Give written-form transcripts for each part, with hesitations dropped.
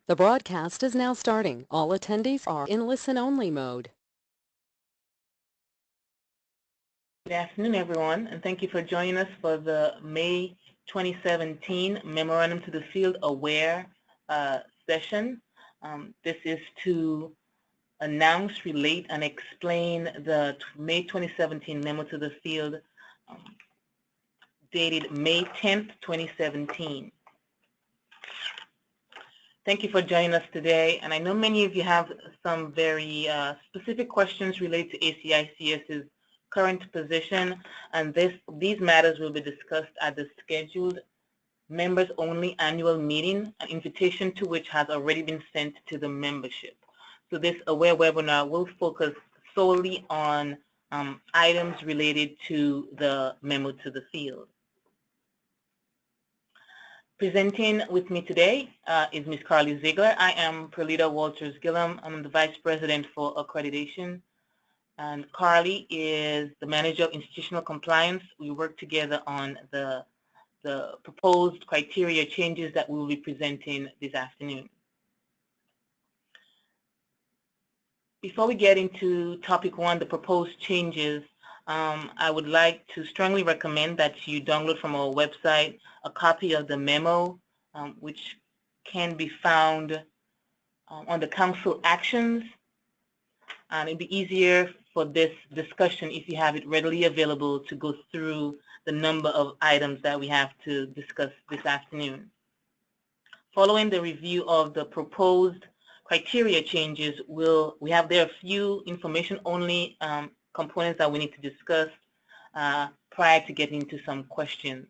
The broadcast is now starting. All attendees are in listen-only mode. Good afternoon, everyone, and thank you for joining us for the May 2017 Memorandum to the Field Aware session. This is to announce, relate, and explain the May 2017 Memo to the Field dated May 10th, 2017. Thank you for joining us today, and I know many of you have some very specific questions related to ACICS's current position, and these matters will be discussed at the scheduled members-only annual meeting, an invitation to which has already been sent to the membership. So this AWARE webinar will focus solely on items related to the memo to the field. Presenting with me today is Ms. Carly Ziegler. I am Perlita Walters-Gillum. I'm the Vice President for Accreditation. And Carly is the Manager of Institutional Compliance. We work together on the proposed criteria changes that we will be presenting this afternoon. Before we get into topic one, the proposed changes, I would like to strongly recommend that you download from our website a copy of the memo, which can be found on the Council Actions. And it'd be easier for this discussion if you have it readily available to go through the number of items that we have to discuss this afternoon. Following the review of the proposed criteria changes, there are a few information-only components that we need to discuss prior to getting into some questions.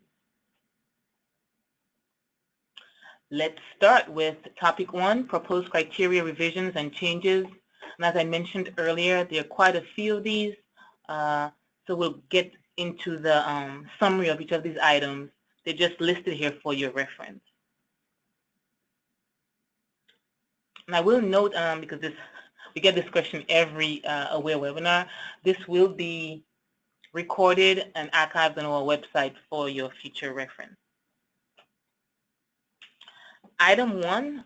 Let's start with topic one, proposed criteria revisions and changes. And as I mentioned earlier, there are quite a few of these, so we'll get into the summary of each of these items. They're just listed here for your reference. And I will note, because we get this question every AWARE webinar, this will be recorded and archived on our website for your future reference. Item one,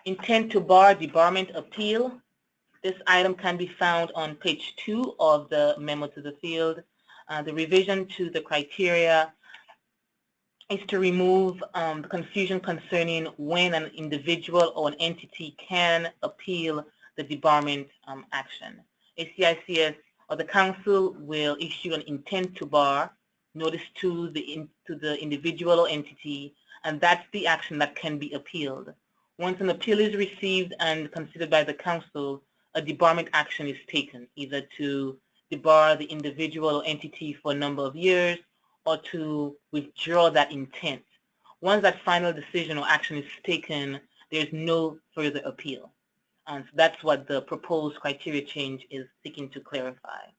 intent to bar debarment appeal. This item can be found on page 2 of the memo to the field. The revision to the criteria is to remove the confusion concerning when an individual or an entity can appeal the debarment action. ACICS or the Council will issue an intent to bar notice to the individual or entity, and that's the action that can be appealed. Once an appeal is received and considered by the Council, a debarment action is taken, either to debar the individual or entity for a number of years or to withdraw that intent. Once that final decision or action is taken, there's no further appeal. And so that's what the proposed criteria change is seeking to clarify.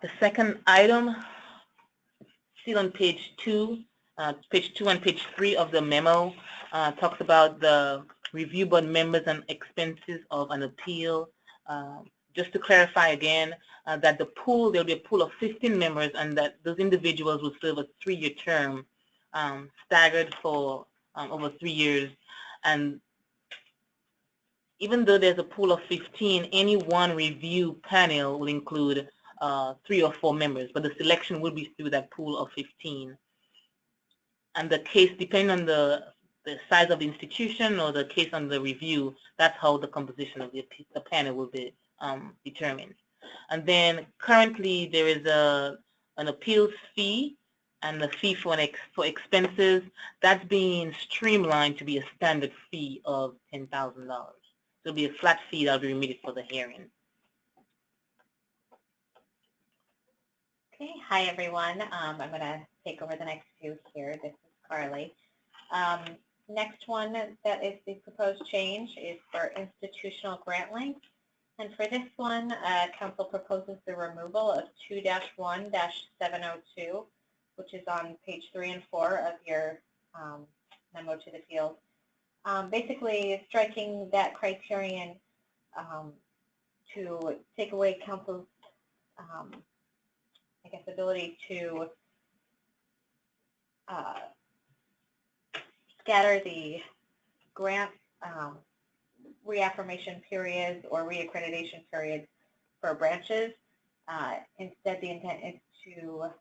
The second item, still on page 2 and page 3 of the memo, talks about the review board members and expenses of an appeal. Just to clarify again, that there'll be a pool of 15 members, and that those individuals will serve a 3-year term, staggered for over 3 years. And even though there's a pool of 15, any one review panel will include 3 or 4 members, but the selection will be through that pool of 15. And the case, depending on the size of the institution or the case on the review, that's how the composition of the panel will be determined. And then currently there is an appeals fee and the fee for expenses. That's being streamlined to be a standard fee of $10,000. So it'll be a flat fee that will be remitted for the hearing. Okay, hi everyone. I'm going to take over the next few here. This is Carly. Next one that is the proposed change is for institutional grant links. And for this one, Council proposes the removal of 2-1-702, which is on page 3 and 4 of your memo to the field. Basically, striking that criterion to take away Council's ability to scatter the grant reaffirmation periods or reaccreditation periods for branches. Instead, the intent is to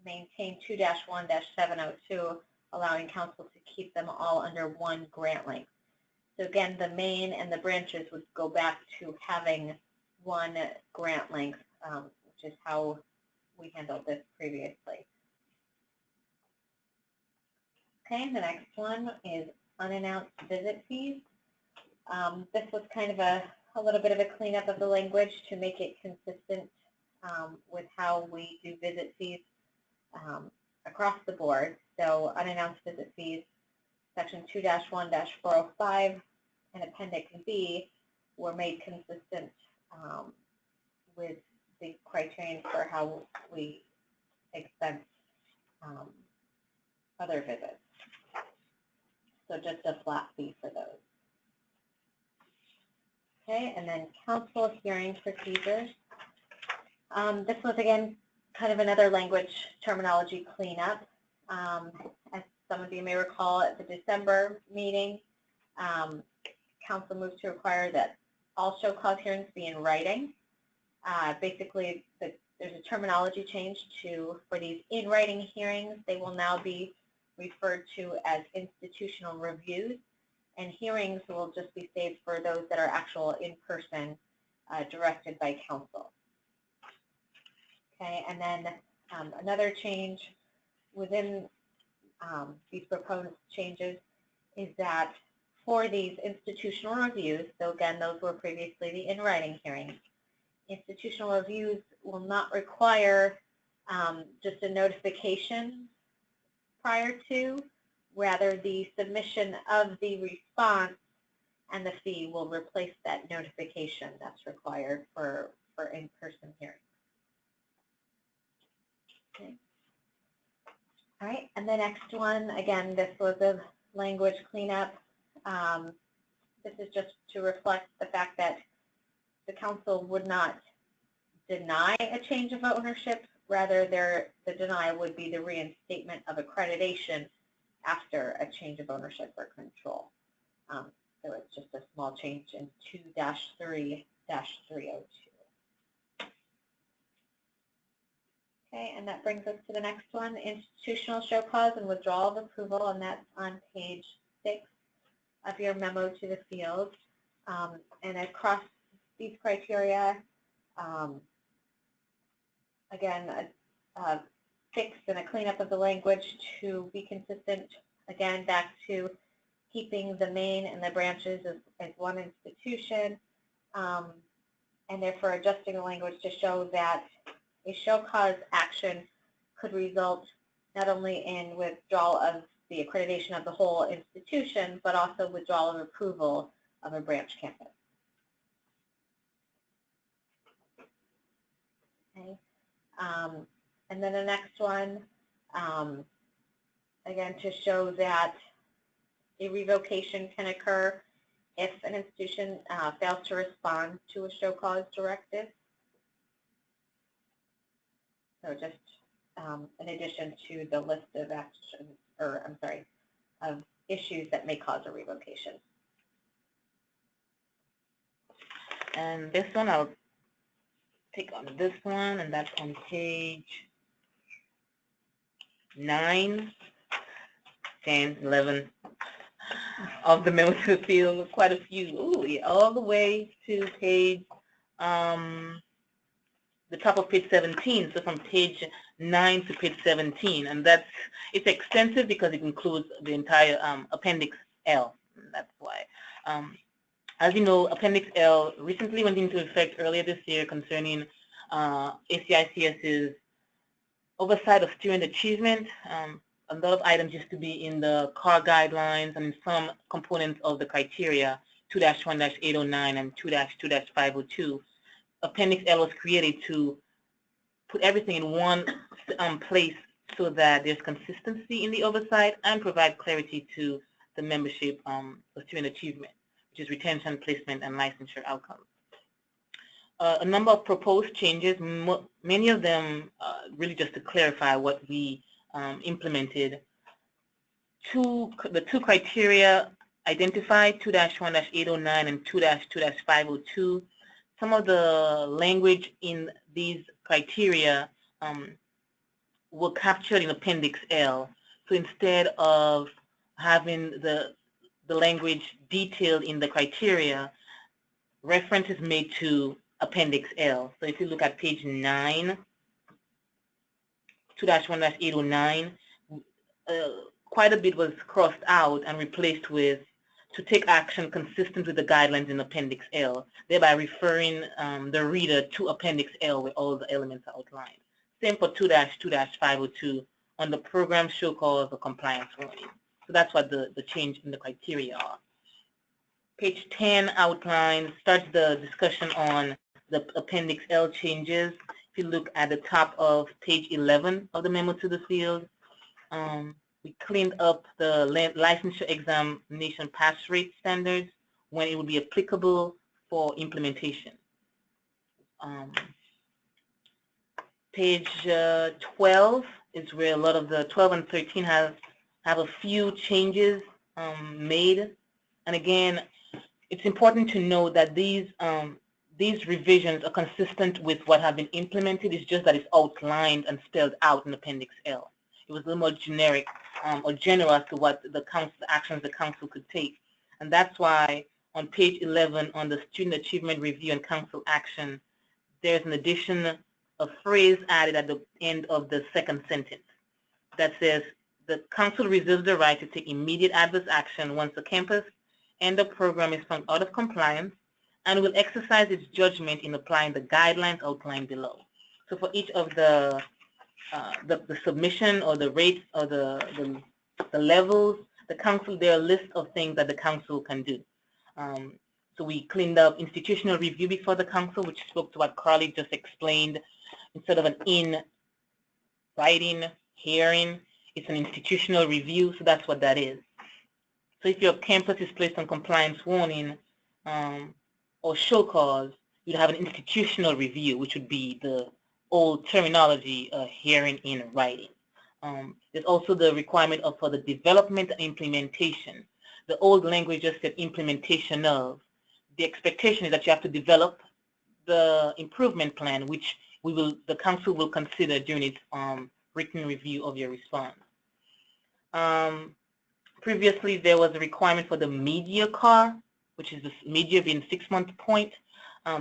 maintain 2-1-702, allowing council to keep them all under one grant length. So again, the main and the branches would go back to having one grant length, which is how we handled this previously. Okay, the next one is unannounced visit fees. This was kind of a little bit of a cleanup of the language to make it consistent with how we do visit fees across the board. So unannounced visit fees, section 2-1-405 and Appendix B were made consistent with the criterion for how we expense other visits. So just a flat fee for those. Okay, and then council hearing procedures. This was, again, kind of another language terminology cleanup. As some of you may recall, at the December meeting, council moved to require that all show cause hearings be in writing. Basically, there's a terminology change for these in writing hearings. They will now be referred to as institutional reviews, and hearings will just be saved for those that are actual in-person directed by council. Okay, and then another change within these proposed changes is that for these institutional reviews, so again, those were previously the in-writing hearings, institutional reviews will not require just a notification prior to, rather the submission of the response and the fee will replace that notification that's required for in-person hearings. Okay. All right, and the next one, again, this was a language cleanup. This is just to reflect the fact that the council would not deny a change of ownership. Rather, the denial would be the reinstatement of accreditation after a change of ownership or control. So it's just a small change in 2-3-302. Okay, and that brings us to the next one, institutional show cause and withdrawal of approval, and that's on page 6 of your memo to the field. And across these criteria, again, a fix and a cleanup of the language to be consistent, again, back to keeping the main and the branches as one institution, and therefore adjusting the language to show that a show cause action could result not only in withdrawal of the accreditation of the whole institution, but also withdrawal of approval of a branch campus. Okay. And then the next one, again, to show that a revocation can occur if an institution fails to respond to a show cause directive. So just in addition to the list of actions, or I'm sorry, of issues that may cause a revocation. And this one, I'll take on this one, and that's on page 9, 10, 11 of the memo to the field. Quite a few. Ooh, yeah, all the way to page, the top of page 17. So from page 9 to page 17, and it's extensive because it includes the entire Appendix L. That's why. As you know, Appendix L recently went into effect earlier this year concerning ACICS's oversight of student achievement. A lot of items used to be in the CAR guidelines and in some components of the criteria, 2-1-809 and 2-2-502. Appendix L was created to put everything in one place so that there's consistency in the oversight and provide clarity to the membership of student achievement, which is retention, placement, and licensure outcomes. A number of proposed changes, many of them really just to clarify what we implemented. The two criteria identified, 2-1-809 and 2-2-502, some of the language in these criteria were captured in Appendix L. So instead of having the language detailed in the criteria, reference is made to Appendix L. So if you look at page 9, 2-1-809, quite a bit was crossed out and replaced with to take action consistent with the guidelines in Appendix L, thereby referring the reader to Appendix L where all the elements are outlined. Same for 2-2-502 on the program show cause or compliance warning. So that's what the change in the criteria are. Page 10 outlines, starts the discussion on the Appendix L changes. If you look at the top of page 11 of the memo to the field, we cleaned up the licensure examination pass rate standards when it would be applicable for implementation. Page 12 is where a lot of the 12 and 13 have a few changes made. And again, it's important to know that these revisions are consistent with what have been implemented. It's just that it's outlined and spelled out in Appendix L. It was a little more generic or general as to what the actions the council could take. And that's why on page 11 on the Student Achievement Review and Council Action, there's an addition, a phrase added at the end of the second sentence that says, the council reserves the right to take immediate adverse action once the campus and the program is found out of compliance and will exercise its judgment in applying the guidelines outlined below. So for each of the submission or the rates or the levels, the council, there are lists of things that the council can do. So we cleaned up institutional review before the council, which spoke to what Carly just explained. Instead of an in writing hearing, it's an institutional review, so that's what that is. So if your campus is placed on compliance warning or show cause, you'd have an institutional review, which would be the old terminology, hearing in writing. There's also the requirement for the development and implementation. The old language just said implementation of. The expectation is that you have to develop the improvement plan, which the council will consider during its written review of your response. Previously, there was a requirement for the media CAR, which is the media being 6-month point,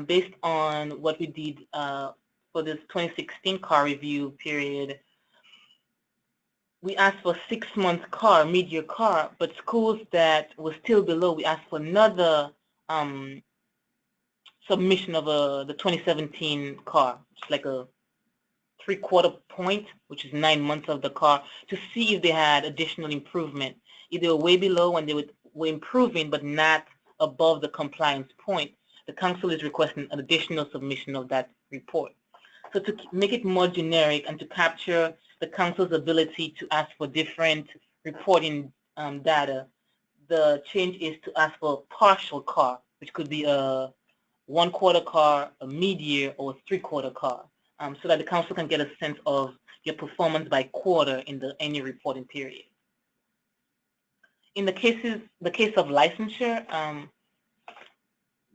based on what we did for this 2016 CAR review period. We asked for 6-month CAR, media CAR, but schools that were still below, we asked for another submission of the 2017 CAR, just like a 3/4 point, which is 9 months of the CAR, to see if they had additional improvement. If they were way below and they were improving but not above the compliance point, the council is requesting an additional submission of that report. So to make it more generic and to capture the council's ability to ask for different reporting data, the change is to ask for a partial CAR, which could be a 1/4 CAR, a mid-year, or a 3/4 CAR, so that the council can get a sense of your performance by quarter in the annual reporting period. In the case of licensure,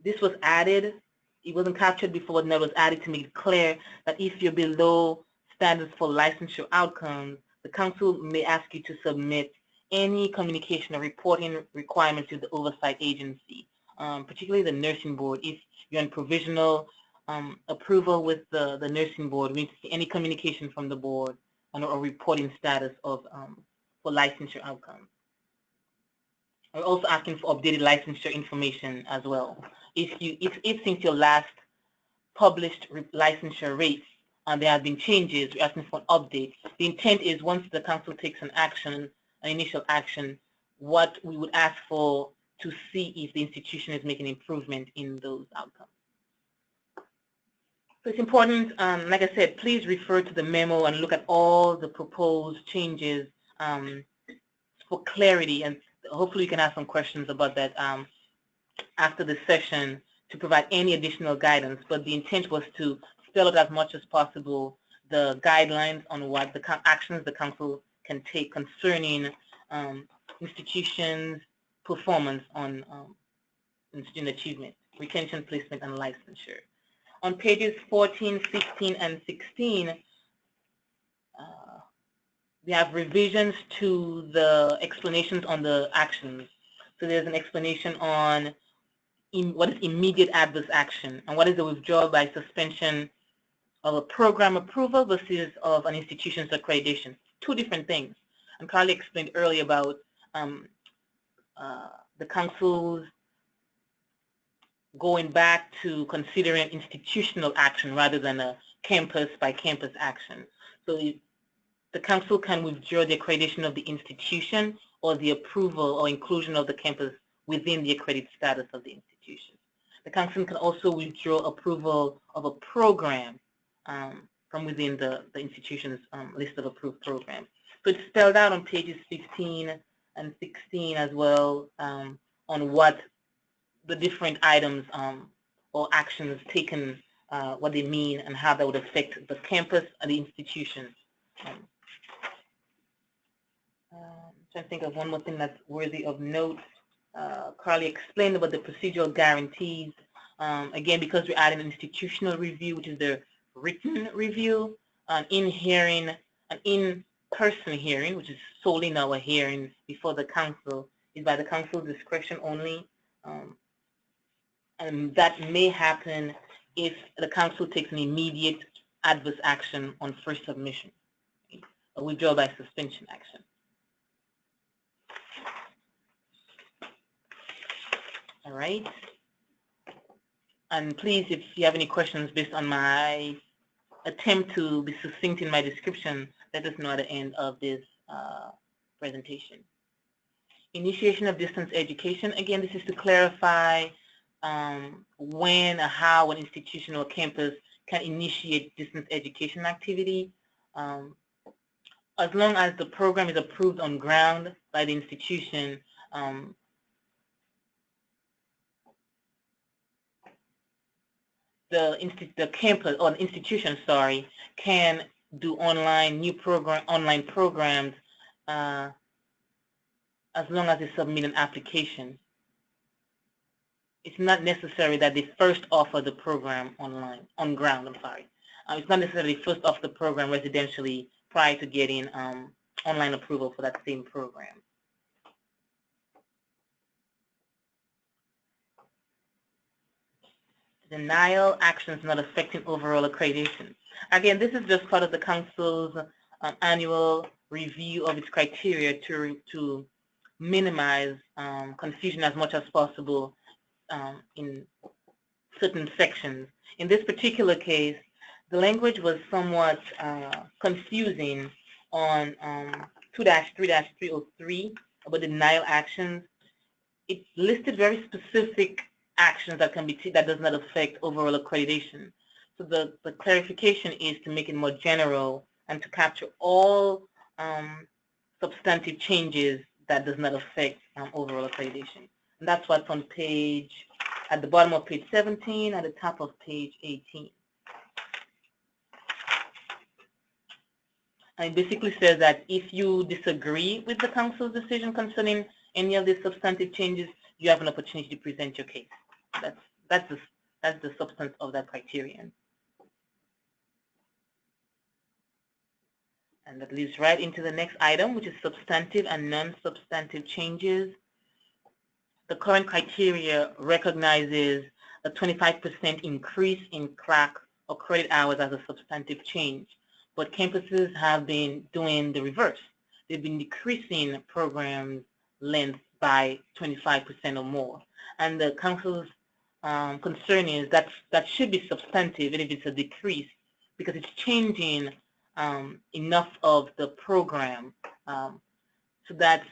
this was added. It wasn't captured before, and that was added to make it clear that if you're below standards for licensure outcomes, the council may ask you to submit any communication or reporting requirements to the oversight agency, particularly the nursing board. If you're in provisional approval with the nursing board, we need to see any communication from the board or reporting status of for licensure outcomes. We're also asking for updated licensure information as well. If since your last published licensure rates there have been changes, we're asking for an update. The intent is once the council takes an initial action, what we would ask for to see if the institution is making improvement in those outcomes. So it's important, like I said, please refer to the memo and look at all the proposed changes for clarity, and hopefully you can have some questions about that after the session to provide any additional guidance. But the intent was to spell out as much as possible the guidelines on what the actions the council can take concerning institutions' performance on student achievement, retention, placement, and licensure. On pages 14, 15, and 16, we have revisions to the explanations on the actions. So there's an explanation on what is immediate adverse action and what is the withdrawal by suspension of a program approval versus of an institution's accreditation. Two different things. And Carly explained earlier about the council's going back to considering institutional action rather than a campus-by-campus action. So the council can withdraw the accreditation of the institution or the approval or inclusion of the campus within the accredited status of the institution. The council can also withdraw approval of a program from within the institution's list of approved programs. So it's spelled out on pages 15 and 16 as well on what the different items or actions taken, what they mean and how that would affect the campus and the institution. I'm trying to think of one more thing that's worthy of note. Carly explained about the procedural guarantees. Again, because we're adding an institutional review, which is the written review, an in-person hearing, which is solely now a hearing before the council, is by the council's discretion only. And that may happen if the council takes an immediate adverse action on first submission, a withdrawal by suspension action. All right. And please, if you have any questions based on my attempt to be succinct in my description, let us know at the end of this presentation. Initiation of distance education. Again, this is to clarify when or how an institution or campus can initiate distance education activity. As long as the program is approved on ground by the institution, the campus or the institution, sorry, can do online programs as long as they submit an application. It's not necessary that they first offer the program on ground. It's not necessarily first offer the program residentially prior to getting online approval for that same program. Denial actions not affecting overall accreditation. Again, this is just part of the council's annual review of its criteria to minimize confusion as much as possible in certain sections. In this particular case, the language was somewhat confusing on 2-3-303 about denial actions. It listed very specific actions that can be that does not affect overall accreditation. So the clarification is to make it more general and to capture all substantive changes that does not affect overall accreditation. And that's what's on at the bottom of page 17, at the top of page 18. And it basically says that if you disagree with the council's decision concerning any of these substantive changes, you have an opportunity to present your case. That's the substance of that criterion. And that leads right into the next item, which is substantive and non-substantive changes. The current criteria recognizes a 25% increase in CLAC or credit hours as a substantive change, but campuses have been doing the reverse. They've been decreasing program length by 25% or more. And the council's concern is that should be substantive, even if it's a decrease, because it's changing enough of the program. So that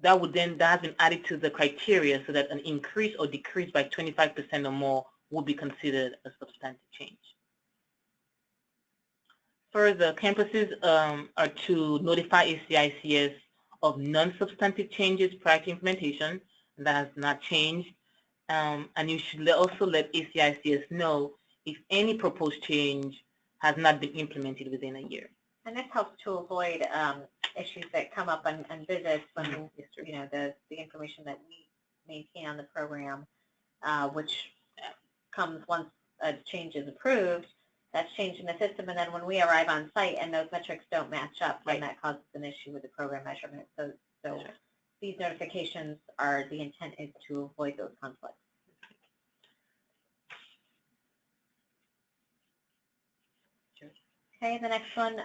has been added to the criteria so that an increase or decrease by 25% or more would be considered a substantive change. Further, campuses are to notify ACICS of non-substantive changes prior to implementation, and that has not changed. And you should also let ACICS know if any proposed change has not been implemented within a year. And this helps to avoid issues that come up on visits when, you know, the information that we maintain on the program, which comes once a change is approved, that's changed in the system, and then when we arrive on site and those metrics don't match up, then that causes an issue with the program measurement. So these notifications are, the intent is to avoid those conflicts. Okay, the next one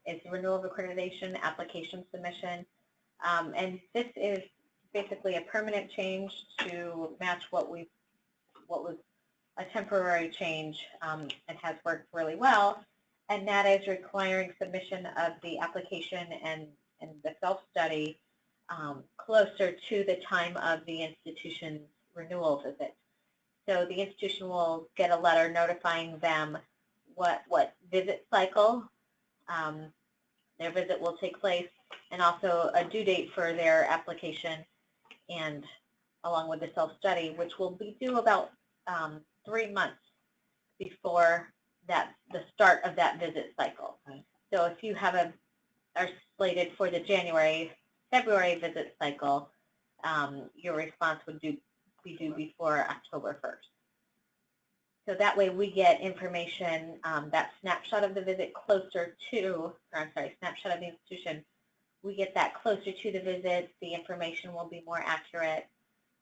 is the renewal of accreditation application submission. And this is basically a permanent change to match what was a temporary change and has worked really well. And that is requiring submission of the application and the self-study closer to the time of the institution's renewal visit. So the institution will get a letter notifying them what visit cycle their visit will take place, and also a due date for their application, and along with the self-study, which will be due about 3 months before the start of that visit cycle. Right. So if you are slated for the February visit cycle, your response would be due before October 1st. So that way we get information, that snapshot of the visit snapshot of the institution, we get that closer to the visit, the information will be more accurate,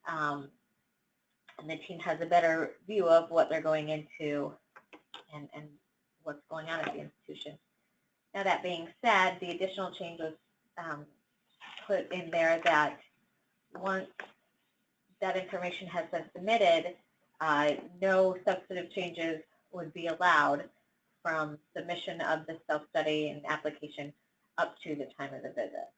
and the team has a better view of what they're going into and what's going on at the institution. Now that being said, the additional change was put in there that once that information has been submitted, no substantive changes would be allowed from submission of the self-study and application up to the time of the visit.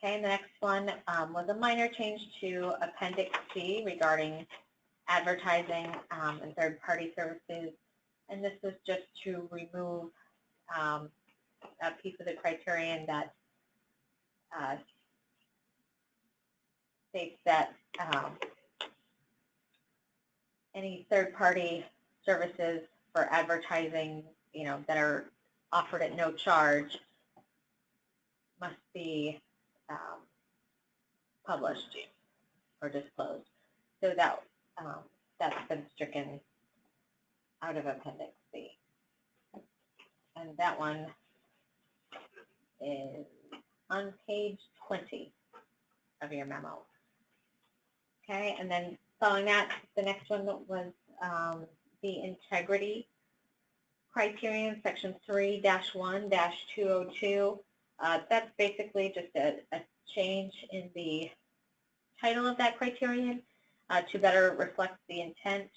Okay, and the next one was a minor change to Appendix C regarding advertising and third-party services, and this was just to remove a piece of the criterion that states that any third-party services for advertising, you know, that are offered at no charge must be published or disclosed. So that's been stricken out of Appendix C. And that one is on page 20 of your memo. Okay, and then following that, the next one was the integrity criterion, section 3-1-202. That's basically just a change in the title of that criterion to better reflect the intent.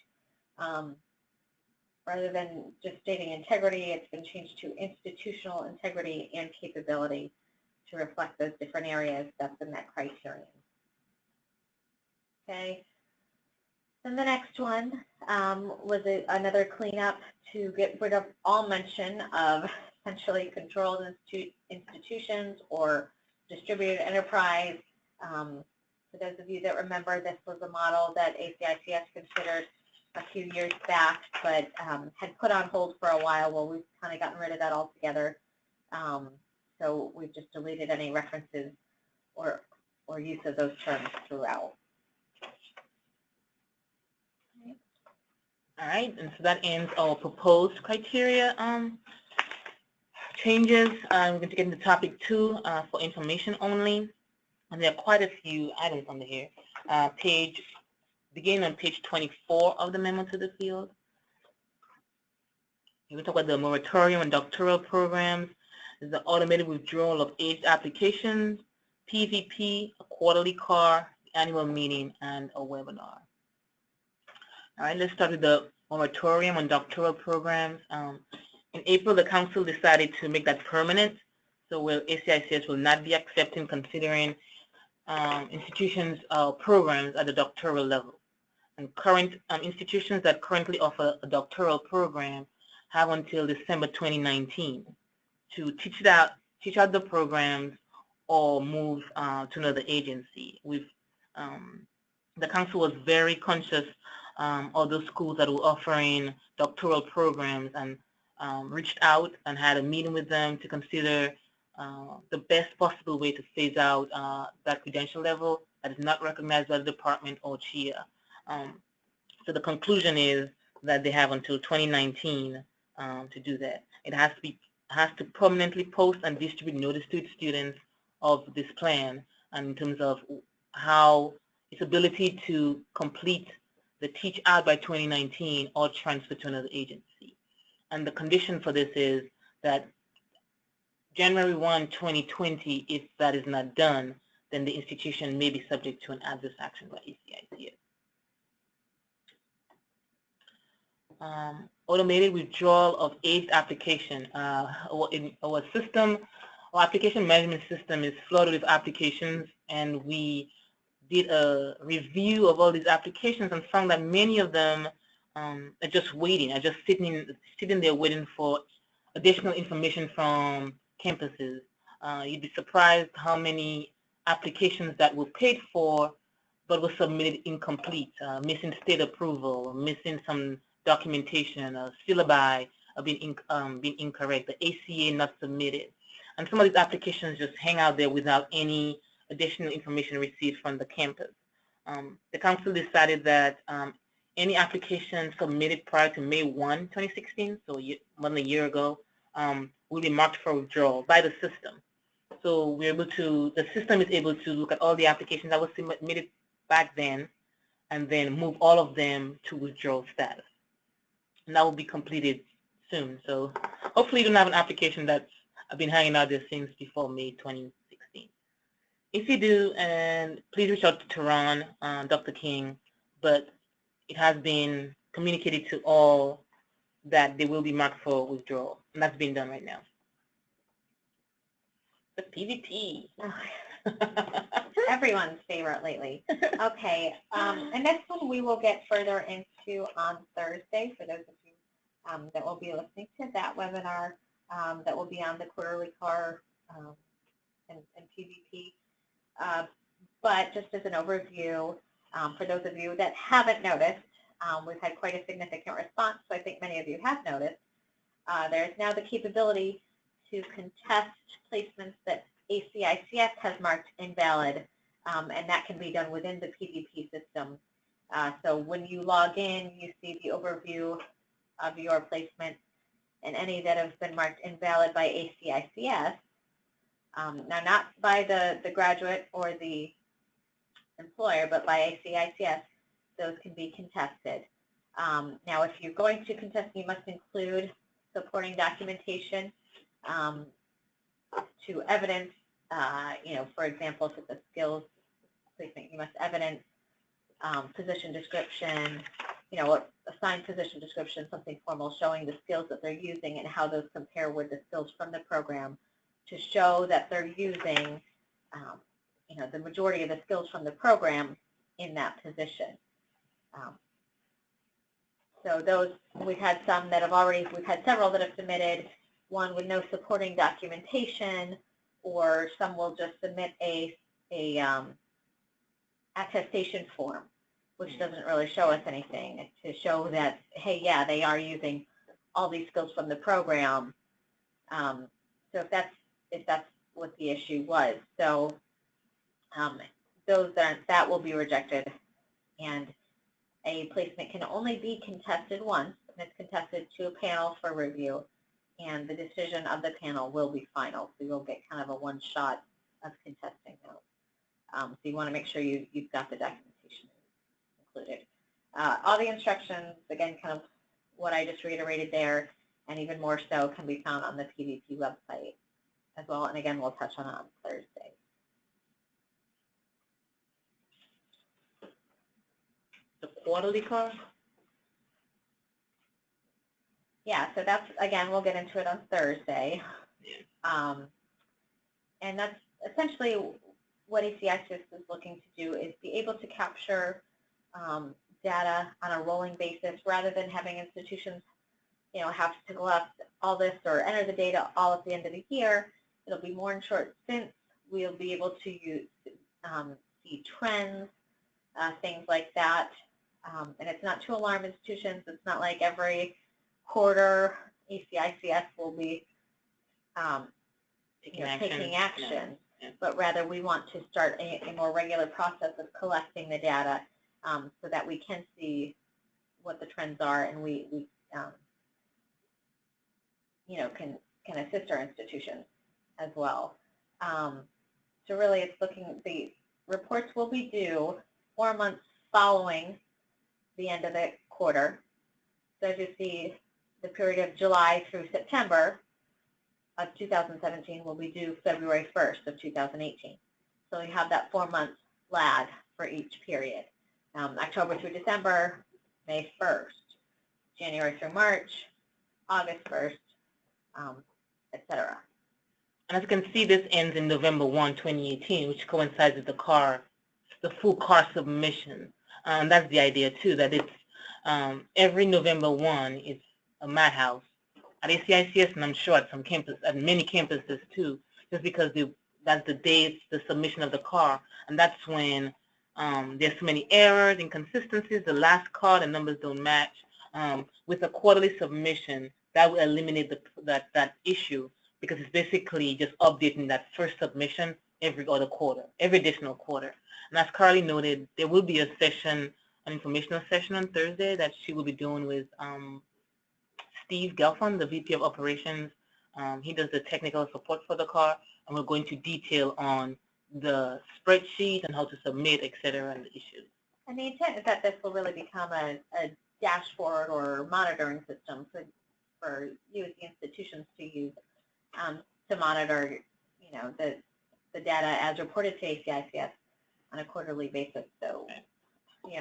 Rather than just stating integrity, it's been changed to institutional integrity and capability to reflect those different areas that's in that criterion. Okay. Then the next one was another cleanup to get rid of all mention of essentially controlled institutions or distributed enterprise. For those of you that remember, this was a model that ACICS considered a few years back, but had put on hold for a while. Well, we've kind of gotten rid of that altogether. So we've just deleted any references or use of those terms throughout. All right, and so that ends our proposed criteria changes. We're going to get into topic 2 for information only. And there are quite a few items under here. Beginning on page 24 of the memo to the field. We talk about the moratorium on doctoral programs, the automated withdrawal of aged applications, PVP, a quarterly CAR, annual meeting, and a webinar. All right, let's start with the moratorium on doctoral programs. In April, the Council decided to make that permanent, so ACICS will not be accepting, considering institutions' programs at the doctoral level. And current institutions that currently offer a doctoral program have until December 2019 to teach out the programs or move to another agency. The Council was very conscious all those schools that were offering doctoral programs, and reached out and had a meeting with them to consider the best possible way to phase out that credential level that is not recognized by the department or CHIA. So the conclusion is that they have until 2019 to do that. It has to permanently post and distribute notice to its students of this plan, and in terms of how its ability to complete the teach out by 2019 or transfer to another agency. And the condition for this is that January 1, 2020, if that is not done, then the institution may be subject to an adverse action by ACICS. Automated withdrawal of AIDS application. Our system, our application management system is flooded with applications, and we did a review of all these applications and found that many of them are just waiting, are just sitting there waiting for additional information from campuses. You'd be surprised how many applications that were paid for but were submitted incomplete, missing state approval, missing some documentation, syllabi being incorrect, the ACA not submitted. And some of these applications just hang out there without any additional information received from the campus. The council decided that any application submitted prior to May 1, 2016, so more than a year ago, will be marked for withdrawal by the system. So we're able to, the system is able to look at all the applications that were submitted back then and then move all of them to withdrawal status. And that will be completed soon. So hopefully you don't have an application that's been hanging out there since before May 2016. If you do, and please reach out to Tehran, Dr. King, but it has been communicated to all that they will be marked for withdrawal, and that's being done right now. The PVP. Everyone's favorite lately. Okay, and this one we will get further into on Thursday for those of you that will be listening to that webinar that will be on the quarterly CAR and PVP. But just as an overview, for those of you that haven't noticed, we've had quite a significant response, so I think many of you have noticed. There's now the capability to contest placements that ACICS has marked invalid, and that can be done within the PVP system. So when you log in, you see the overview of your placement, and any that have been marked invalid by ACICS, now not by the graduate or the employer, but by ACICS, those can be contested. Now, if you're going to contest, you must include supporting documentation to evidence, for example, if it's a skills placement, you must evidence position description, assigned position description, something formal showing the skills that they're using and how those compare with the skills from the program to show that they're using, the majority of the skills from the program in that position. So those, we've had some that have already, we've had several that have submitted, one with no supporting documentation, or some will just submit a attestation form, which doesn't really show us anything to show that, hey, yeah, they are using all these skills from the program. So if that's what the issue was, so that will be rejected, and a placement can only be contested once, and it's contested to a panel for review, and the decision of the panel will be final. So you'll get kind of a one shot of contesting those. So you want to make sure you've got the documentation included. All the instructions, again, kind of what I just reiterated there, and even more so, can be found on the PVP website as well. And again, we'll touch on it on Thursday. The quarterly CAR? Yeah, so that's, again, we'll get into it on Thursday. Yeah. And that's essentially what ACICS is looking to do, is be able to capture data on a rolling basis rather than having institutions, have to collect all this or enter the data all at the end of the year. It'll be more in short stints. We'll be able to see trends, things like that. And it's not to alarm institutions. It's not like every quarter ACICS will be taking action, but rather we want to start a more regular process of collecting the data so that we can see what the trends are, and we can assist our institutions as well. So really it's the reports will be due 4 months following the end of the quarter. So as you see, the period of July through September of 2017 will be due February 1st of 2018. So we have that 4 month lag for each period. October through December, May 1st, January through March, August 1st, etc. And as you can see, this ends in November 1, 2018, which coincides with the full car submission. And that's the idea too, that it's every November 1 is a madhouse at ACICS, and I'm sure at many campuses too, just because that's the day it's the submission of the car, and that's when there's so many errors, inconsistencies. The last car, the numbers don't match. With a quarterly submission, that will eliminate that issue, because it's basically just updating that first submission every other quarter, every additional quarter. And as Carly noted, there will be an informational session on Thursday that she will be doing with Steve Gelfond, the VP of Operations. He does the technical support for the car, and we're going to detail on the spreadsheet and how to submit, etc., and the issues. And the intent is that this will really become a dashboard or monitoring system for you as the institutions to use to monitor, the data as reported to ACICS on a quarterly basis. So,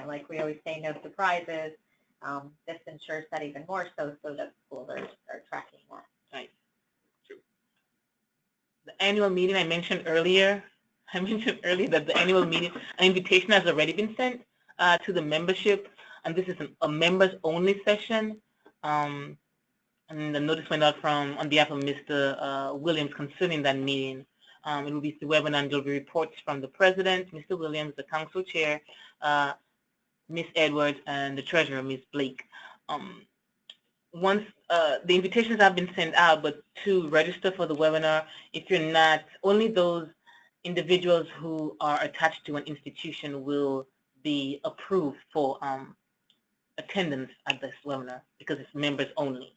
like we always say, no surprises. This ensures that even more so that schools are tracking that. Right. True. The annual meeting I mentioned earlier that the annual meeting, an invitation has already been sent to the membership, and this is a members-only session. And the notice went out on behalf of Mr. Williams concerning that meeting. It will be the webinar, and there will be reports from the president, Mr. Williams, the council chair, Ms. Edwards, and the treasurer, Ms. Blake. Once the invitations have been sent out, but to register for the webinar, if you're not, only those individuals who are attached to an institution will be approved for attendance at this webinar, because it's members only.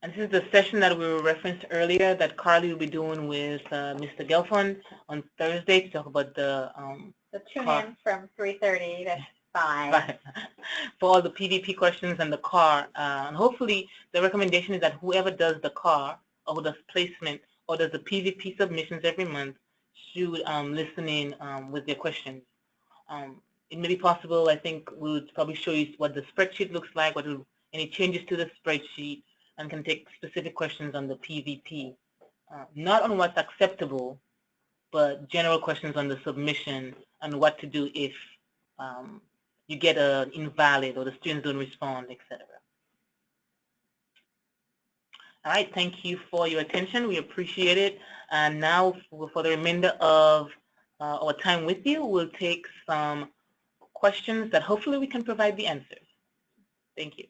And this is the session that we referenced earlier that Carly will be doing with Mr. Gelfond on Thursday to talk about the So tune in from 3:30 to 5. For all the PVP questions and the car. And hopefully the recommendation is that whoever does the car or who does placement or does the PVP submissions every month should listen in with their questions. It may be possible, I think we'll probably show you what the spreadsheet looks like, any changes to the spreadsheet, and can take specific questions on the PVP. Not on what's acceptable, but general questions on the submission and what to do if you get an invalid or the students don't respond, etc. All right, thank you for your attention. We appreciate it. And now for the remainder of our time with you, we'll take some questions that hopefully we can provide the answers. Thank you.